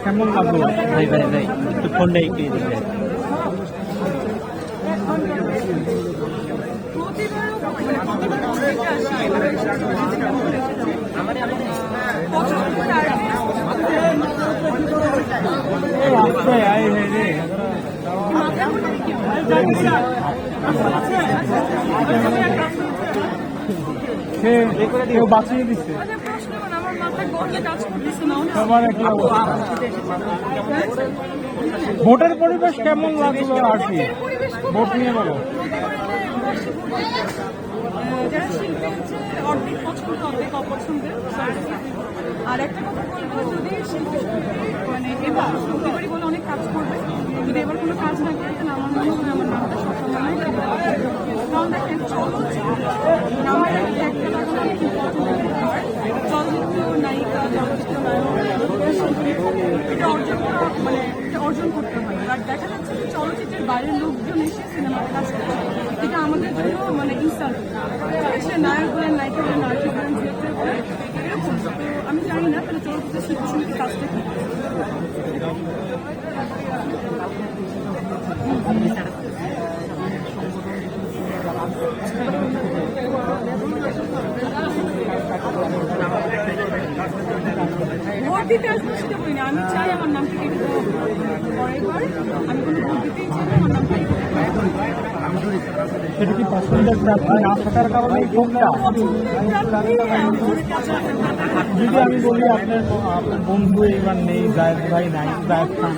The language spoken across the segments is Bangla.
কেমন লাগলো ভাই ভাই ভাই একটু ফোনটা একটু কেউ বাঁচিয়ে দিচ্ছে ভোটের পরিবেশ কেমন লাগলো আর কি ভোট নিয়ে বলো অর্ধেক পছন্দ অর্ধেক অপছন্দের আর একটা কথা বলবো যদি শিল্পী মানে এবার প্রতিবারই বলে অনেক কাজ করবে যদি এবার কোনো কাজ না করে তাহলে আমার মনে হয় আমার নামটা সবসময় কারণ দেখেন আমার একটা চলচ্চিত্র নায়িকা চলচ্চিত্র নায়ক এটা অর্জন করা মানে এটা অর্জন করতে হয় আর দেখা যাচ্ছে যে চলচ্চিত্রের বাইরের লোকজন এসে সিনেমাতে কাজ করছে এটা আমাদের জন্য মানে ইনসাল্ট সে নায়ক বলেন নায়িকা বলেন আর্টিস্ট বলেন ডিরেক্টর বলেন এরকম তো আমি জানি না তাহলে চলচ্চিত্রের শিল্পী সমিতির কাজটা কি ভোট দিতে আসবো সেটা বলি না আমি চাই আমার নামটা কেটে দেওয়া পরের বার আমি কোনো ভোট দিতেই চাই আমার নামটা সেটা কি পছন্দের প্রার্থী না থাকার কারণে যদি আমি বলি আপনার বন্ধু এবার নেই জায়েদ ভাই নাই জায়েদ খান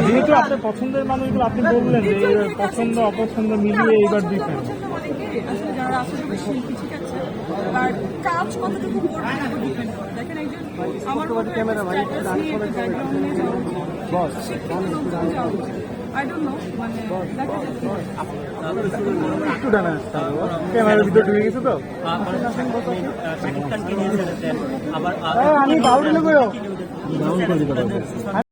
যেহেতু আপনার পছন্দের মানুষগুলো আপনি বললেন যে পছন্দ অপছন্দ মিলিয়ে এইবার দিচ্ছেন যারা আসলে শিল্পী ঠিক আছে আর কাজ কতটুকু করবে ডিপেন্ড করে দেখেন একজন আমার ক্যামেরা ভাই ব্যাকগ্রাউন্ড নিয়ে যাওয়া I don't know মানে দেখা যাচ্ছে একটু ডানা ক্যামেরার ভিতরে ঢুকে গেছে তো আমি বাউল